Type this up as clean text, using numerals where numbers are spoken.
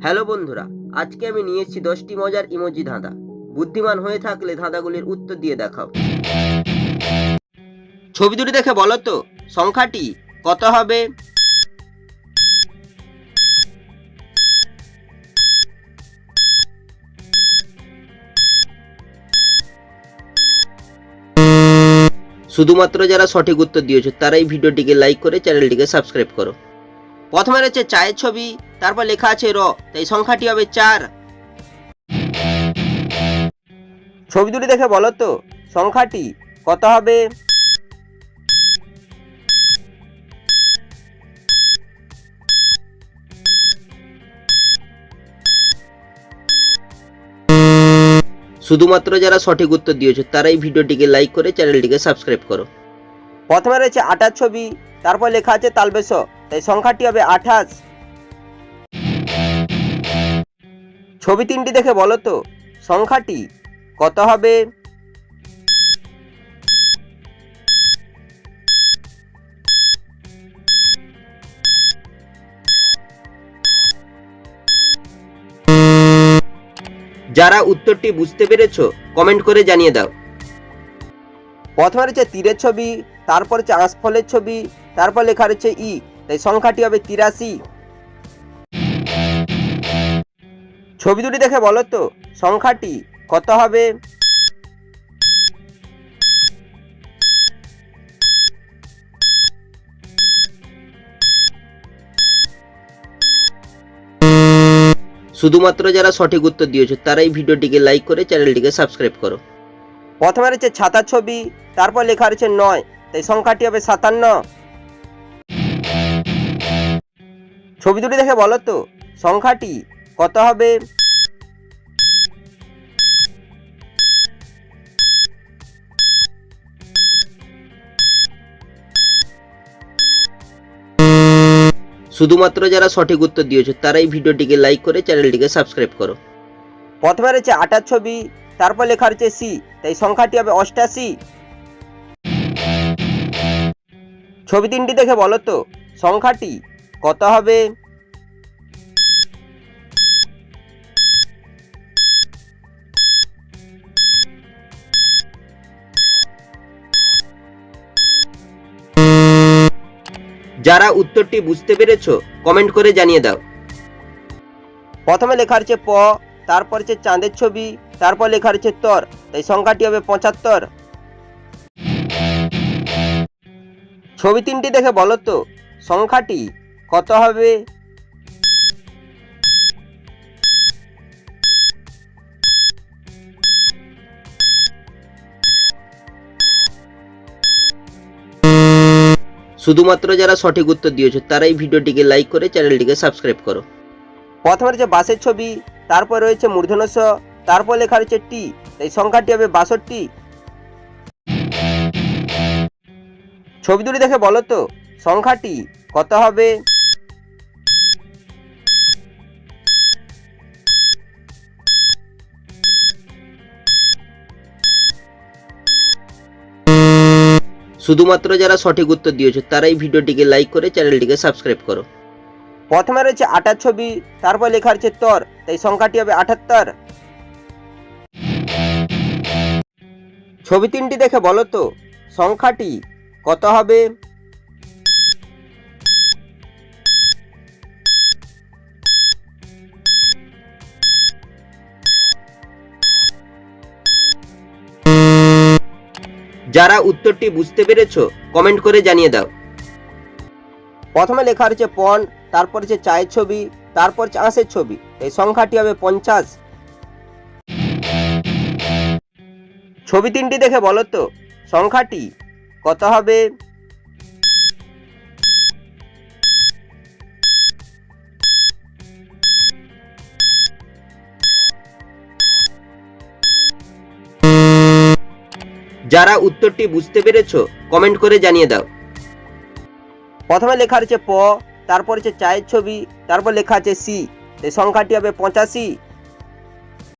Hello বন্ধুরা, আজকে আমি নিয়ে এসেছি 10টি মজার ইমোজি ধাঁধা। বুদ্ধিমান হয়ে থাকলে ধাঁধাগুলির উত্তর দিয়ে দেখাও। ছবি দুটি দেখে বলো তো সংখ্যাটি কত হবে? শুধুমাত্র যারা সঠিক উত্তর দিয়েছো তারাই ভিডিওটিকে লাইক করে চ্যানেলটিকে সাবস্ক্রাইব করো। প্রথমে রয়েছে চায়ের ছবি, তারপর লেখা আছে র, তাই সংখ্যাটি হবে 4। ছবি দুটি দেখে বলো তো সংখ্যাটি কত হবে? শুধুমাত্র যারা সঠিক উত্তর দিয়েছো তারাই ভিডিওটিকে লাইক করে চ্যানেলটিকে সাবস্ক্রাইব করো। প্রথমে রয়েছে আটার ছবি, তারপর লেখা আছে তালবেশ, তাই সংখ্যাটি হবে 28। ছবি তিনটি দেখে বলো তো সংখ্যাটি কত হবে? যারা উত্তরটি বুঝতে পেরেছো কমেন্ট করে জানিয়ে দাও। প্রথমে রয়েছে তীরের ছবি, তারপর হচ্ছে আঁশফলের ছবি, তারপর লেখা রয়েছে ই, তাই সংখ্যাটি হবে 83। ছবি দুটি দেখে বলো তো সংখ্যাটি কত হবে? শুধুমাত্র যারা সঠিক উত্তর দিয়েছো তারাই ভিডিওটিকে লাইক করে চ্যানেলটিকে সাবস্ক্রাইব করো। প্রথমে রয়েছে ছাতার ছবি, তারপর লেখা রয়েছে 9, তাই সংখ্যাটি হবে 57। ছবি দুটি দেখে বলো তো সংখ্যাটি কত হবে? শুধুমাত্র যারা সঠিক উত্তর দিয়েছো তারাই ভিডিওটিকে লাইক করে চ্যানেলটিকে সাবস্ক্রাইব করো। প্রথমে রয়েছে আটার ছবি, তারপর লেখা রয়েছে সি, তাই সংখ্যাটি হবে 88। ছবি তিনটি দেখে বলো তো সংখ্যাটি কত হবে? যারা উত্তরটি বুঝতে পেরেছো কমেন্ট করে জানিয়ে দাও। প্রথমে লেখা রয়েছে প, তারপর হচ্ছে চাঁদের ছবি, তারপর লেখা রয়েছে তর, তাই সংখ্যাটি হবে 75। ছবি তিনটি দেখে বলো তো সংখ্যাটি কত হবে? শুধুমাত্র যারা সঠিক উত্তর দিয়েছো তারাই ভিডিওটিকে লাইক করে চ্যানেলটিকে সাবস্ক্রাইব করো। প্রথমে রয়েছে বাসের ছবি, তারপর রয়েছে মূর্ধন্য ষ, তারপর লেখা রয়েছে টি, তাই সংখ্যাটি হবে 62। ছবি দুটি দেখে বলো তো সংখ্যাটি কত হবে? শুধুমাত্র যারা সঠিক উত্তর দিয়েছো তারাই ভিডিওটিকে লাইক করে চ্যানেলটিকে সাবস্ক্রাইব করো। প্রথমে রয়েছে আটার ছবি, তারপর লেখা রয়েছে তর, তাই সংখ্যাটি হবে 78। ছবি তিনটি দেখে বলো তো সংখ্যাটি কত হবে? যারা উত্তরটি বুঝতে পেরেছো কমেন্ট করে জানিয়ে দাও। প্রথমে লেখা রয়েছে পন, তারপর হচ্ছে চায়ের ছবি, তারপর আঁশের ছবি, এই সংখ্যাটি হবে 50। ছবি তিনটি দেখে বলো তো সংখ্যাটি কত হবে? যারা উত্তরটি বুঝতে পেরেছো কমেন্ট করে জানিয়ে দাও। প্রথমে লেখা রয়েছে প, তারপর হচ্ছে চায়ের ছবি, তারপর লেখা আছে সি, এই সংখ্যাটি হবে 85।